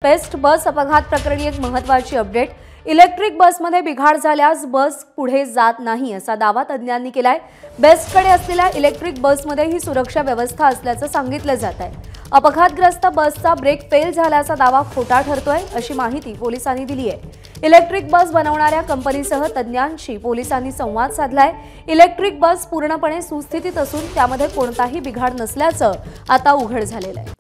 Best बस अपघात प्रकरणी एक महत्त्वाची अपडेट। इलेक्ट्रिक बसमध्ये बिघाड झाल्यास बस पुढे जात नाही असा दावा तज्ञांनी केलाय। बेस्टकडे असलेल्या इलेक्ट्रिक बसमध्ये ही सुरक्षा व्यवस्था असल्याचं सांगितलं जात आहे। अपघातग्रस्त बसचा ब्रेक फेल झाल्याचा दावा खोटा ठरतोय अशी माहिती पोलिसांनी दिली आहे। इलेक्ट्रिक बस बनवणाऱ्या कंपनीसह तज्ञांशी पोलिसांनी संवाद साधलाय। इलेक्ट्रिक बस पूर्णपणे सुस्थितीत असून त्यामध्ये कोणताही बिघाड नसल्याचं आता उघड झालेलं आहे।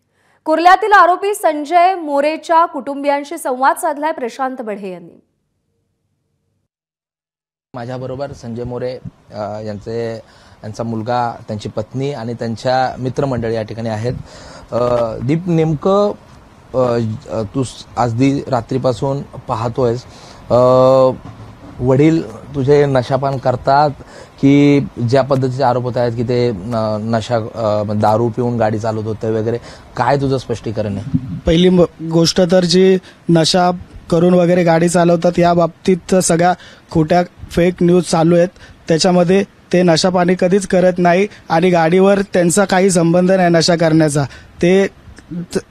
कुर्ल्यातील आरोपी संजय मोरेच्या कुटुंबियांशी संवाद साधलाय प्रशांत बढे यांनी। माझ्याबरोबर संजय मोरे यांचा मुलगा, त्यांची पत्नी आणि त्यांच्या मित्रमंडळी या ठिकाणी आहेत। दीप, नेमकं तू आज रात्रीपासून पाहतोयस, वडील तुझे नशापान करतात की ज्या पद्धतीचे आरोप होत आहेत की ते दारू पिऊन गाडी चालवत होते वगैरे, काय तुझं स्पष्टीकरण आहे? पहिली गोष्ट तर जी नशा करून वगैरे गाडी चालवतात या बाबतीत सगळ्या खोट्या फेक न्यूज चालू आहेत। त्याच्यामध्ये ते नशा पाणी कधीच करत नाही आणि गाडीवर त्यांचा काही संबंध नाही नशा करण्याचा। ते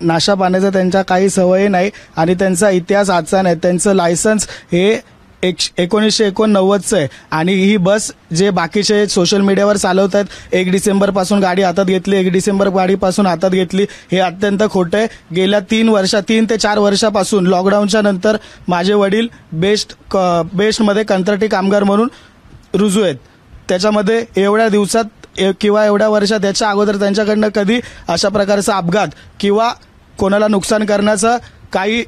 नशा पाण्याचा त्यांच्या काही सवय नाही आणि त्यांचा इतिहास आजचा नाही। त्यांचं लायसन्स हे 1989चं आहे आणि ही बस जे बाकीचे सोशल मीडियावर चालवतात 1 डिसेंबर पासून गाडी हातात घेतली, 1 डिसेंबर गाडीपासून हातात घेतली, हे अत्यंत खोटं आहे। गेल्या 3 ते 4 वर्षापासून लॉकडाऊनच्या नंतर माझे वडील बेस्टमध्ये कंत्राटी कामगार म्हणून रुजू आहेत। त्याच्यामध्ये एवढ्या दिवसात किंवा एवढ्या वर्षात याच्या अगोदर त्यांच्याकडनं कधी अशा प्रकारचा अपघात किंवा कोणाला नुकसान करण्याचा काही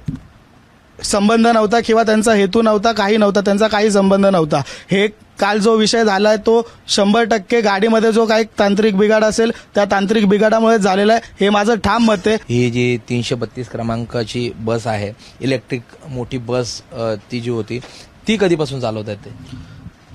संबंध नव्हता किंवा त्यांचा हेतू नव्हता, काही नव्हता, त्यांचा काही संबंध नव्हता। हे काल जो विषय झालाय तो 100% गाडीमध्ये जो काही तांत्रिक बिघाड असेल त्या तांत्रिक बिघाडामुळे झालेला आहे, हे माझं ठाम मत आहे। ही जी 332 क्रमांकाची बस आहे, इलेक्ट्रिक मोठी बस ती जी होती ती कधीपासून चालवत आहेत?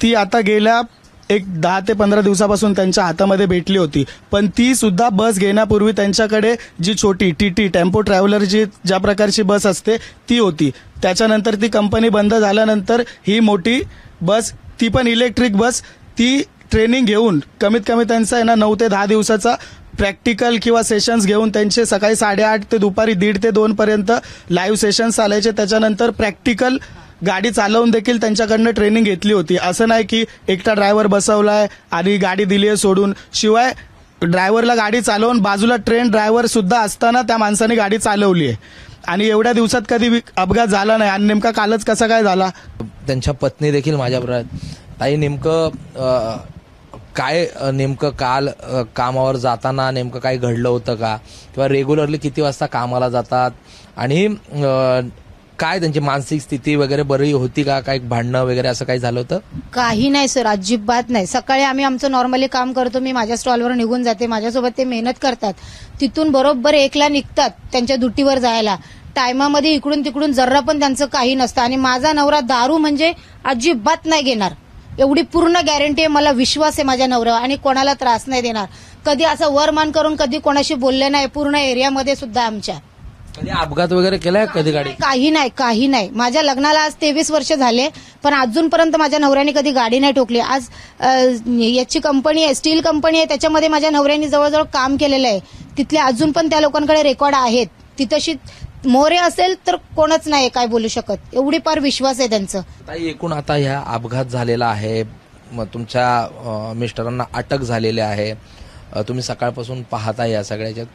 ती आता गेल्या 10 ते 15 दिवसापासून त्यांच्या हातामध्ये भेटली होती, पण ती सुद्धा बस घेण्यापूर्वी त्यांच्याकडे जी छोटी टीटी टेम्पो ट्रॅव्हलर जी ज्या प्रकारची बस असते ती होती। त्याच्यानंतर ती कंपनी बंद झाल्यानंतर ही मोठी बस, ती पण इलेक्ट्रिक बस, ती ट्रेनिंग घेऊन कमीत कमी त्यांचा आहे ना 9 ते 10 दिवसाचा प्रॅक्टिकल किंवा सेशन्स घेऊन त्यांचे सकाळी 8:30 ते दुपारी 1:30 ते 2 पर्यंत लाईव्ह सेशन्स चालायचे। त्याच्यानंतर प्रॅक्टिकल गाडी चालवून देखील त्यांच्याकडनं ट्रेनिंग घेतली होती। असं नाही की एकटा ड्रायव्हर बसवलाय आणि गाडी दिली आहे सोडून। शिवाय ड्रायव्हरला गाडी चालवून बाजूला ट्रेन ड्रायव्हर सुद्धा असताना त्या माणसाने गाडी चालवली आहे आणि एवढ्या दिवसात कधी अपघात झाला नाही आणि नेमका कालच कसा काय झाला? त्यांच्या पत्नी देखील माझ्याबरोबर आहेत। ताई, नेमकं काल कामावर जाताना नेमकं काय घडलं होतं का, किंवा रेग्युलरली किती वाजता कामाला जातात आणि काय त्यांची मानसिक स्थिती वगैरे बरी होती का? काही भांडणं वगैरे असं काही झालं होतं? काही नाही सर, अजिबात नाही। सकाळी आम्ही आमचं नॉर्मली काम करतो, मी माझ्या स्टॉलवर निघून जाते, माझ्यासोबत ते मेहनत करतात, तिथून बरोबर 1ला निघतात त्यांच्या ड्युटीवर जायला। टायमामध्ये इकडून तिकडून जरा पण त्यांचं काही नसतं आणि माझा नवरा दारू म्हणजे अजिबात नाही घेणार, एवढी पूर्ण गॅरंटी आहे, मला विश्वास आहे माझ्या नवऱ्यावर, आणि कोणाला त्रास नाही देणार। कधी असं वरमान करून कधी कोणाशी बोलले नाही, पूर्ण एरियामध्ये सुद्धा आमच्या। कधी अपघात वगैरे केलाय कधी गाडी? काही नाही। माझ्या लग्नाला आज 23 वर्ष झाले, पण अजूनपर्यंत माझ्या नवऱ्याने कधी गाडी नाही ठोकली। आज याची कंपनी आहे, स्टील कंपनी आहे, त्याच्यामध्ये माझ्या नवऱ्याने जवळजवळ काम केलेलं आहे, तिथले अजून पण त्या लोकांकडे रेकॉर्ड आहेत। तिथशी मोरे असेल तर कोणच नाही काय बोलू शकत, एवढी फार विश्वास आहे त्यांचं। ताई, एकूण आता ह्या अपघात झालेला आहे, मग तुमच्या मिस्टरांना अटक झालेली आहे, तुम्ही सकाळपासून पाहता या सगळ्याच्यात,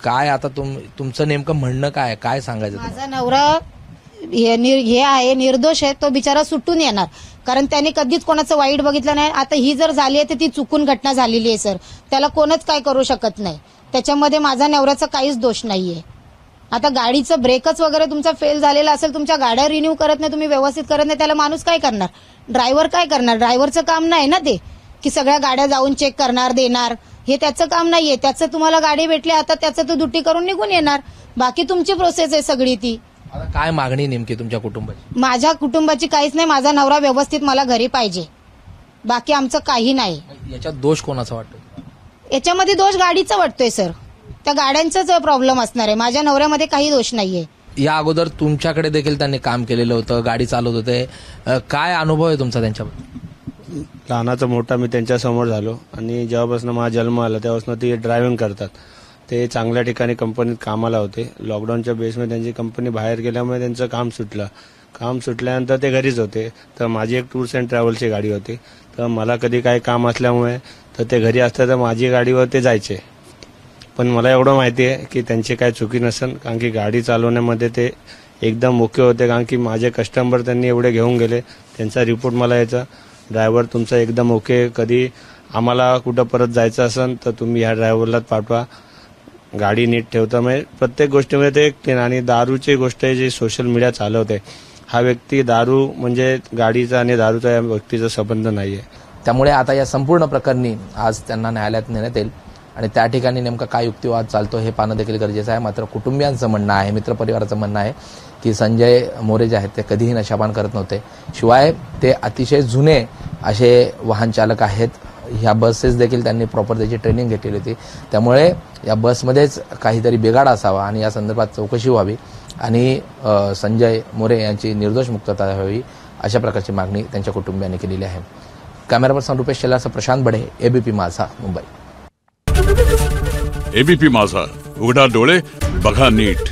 काय आता तुमचं नेमकं म्हणणं काय सांगायचं? माझा नवरा हे आहे, निर्दोष आहे, तो बिचारा सुटून येणार, कारण त्याने कधीच कोणाचं वाईट बघितलं नाही। आता ही जर झाली आहे तर ती चुकून घटना झालेली आहे सर, त्याला कोणच काय करू शकत नाही, त्याच्यामध्ये माझा नवऱ्याचा काहीच दोष नाहीये। आता गाडीचं ब्रेकच वगैरे तुमचा फेल झालेला असेल, तुमच्या गाड्या रिन्यू करत नाही, तुम्ही व्यवस्थित करत नाही, त्याला माणूस काय करणार? ड्रायव्हर काय करणार? ड्रायव्हरचं काम नाही ना ते, की सगळ्या गाड्या जाऊन चेक करणार देणार, हे त्याचं काम नाहीये। त्याचं तुम्हाला गाडी भेटली, आता त्याचं तो ड्युटी करून निघून येणार, बाकी तुमची प्रोसेस आहे सगळी ती। आता काय मागणी नेमकी तुमच्या कुटुंबाची? माझ्या कुटुंबाची काहीच नाही, माझा नवरा व्यवस्थित मला घरी पाहिजे, बाकी आमचं काही नाही। याच्यात दोष कोणाचा वाटतो? याच्यामध्ये दोष गाडीचा वाटतोय सर, त्या गाड्यांचाच प्रॉब्लेम असणार आहे, माझ्या नवऱ्यामध्ये काही दोष नाहीये। या अगोदर तुमच्याकडे देखील त्यांनी काम केलेलं होतं, गाडी चालवत होते, काय अनुभव आहे तुमचा त्यांच्याबद्दल? लहानाचा मोठा मी त्यांच्या समोर झालो आणि जेव्हापासून माझा जन्म आला तेव्हापासून ते ड्रायव्हिंग करतात। ते चांगल्या ठिकाणी कंपनीत कामाला होते. लॉकडाऊनच्या बेसमध्ये त्यांची कंपनी बाहेर गेल्यामुळे त्यांचं काम सुटलं. काम सुटल्यानंतर ते घरीच होते. तर माझी एक टूर्स अँड ट्रॅव्हलची गाडी होती. तर मला कधी काही काम असल्यामुळे तर ते घरी असतात तर माझी गाडीवर ते जायचे. पण मला एवढं माहिती आहे की त्यांची काही चुकी नसेल, कारण की गाडी चालवण्यामध्ये ते एकदम मुख्य होते. कारण की माझे कस्टमर त्यांनी एवढे घेऊन गेले, त्यांचा रिपोर्ट मला यायचा, ड्रायव्हर तुमचा एकदम ओके, कधी आम्हाला कुठं परत जायचं असेल तर तुम्ही ह्या ड्रायव्हरलाच पाठवा, गाडी नीट ठेवता. म्हणजे प्रत्येक गोष्टीमध्ये ते आणि दारूची गोष्ट आहे जी सोशल मीडिया चालवते. हा व्यक्ती दारू म्हणजे गाडीचा आणि दारूचा या व्यक्तीचा संबंध नाही आहे. त्यामुळे आता या संपूर्ण प्रकरणी आज त्यांना न्यायालयात नेण्यात येईल आणि त्या ठिकाणी नेमका काय युक्तिवाद चालतो हे पाहणं देखील गरजेचं आहे. मात्र कुटुंबियांचं म्हणणं आहे, मित्रपरिवाराचं म्हणणं आहे की संजय मोरे जे आहेत ते कधीही नशापान करत नव्हते. शिवाय ते अतिशय जुने असे वाहन चालक आहेत. ह्या बसेस देखील त्यांनी प्रॉपर त्याची ट्रेनिंग घेतलेली होती. त्यामुळे या बसमध्येच काहीतरी बिघाड असावा आणि या संदर्भात चौकशी व्हावी आणि संजय मोरे यांची निर्दोष मुक्तता व्हावी अशा प्रकारची मागणी त्यांच्या कुटुंबियांनी केलेली आहे. कॅमेरा पर्सन रुपेश शेलारसह प्रशांत बढे, एबीपी माझा, मुंबई. एबीपी माझा, उघडा डोळे बघा नीट.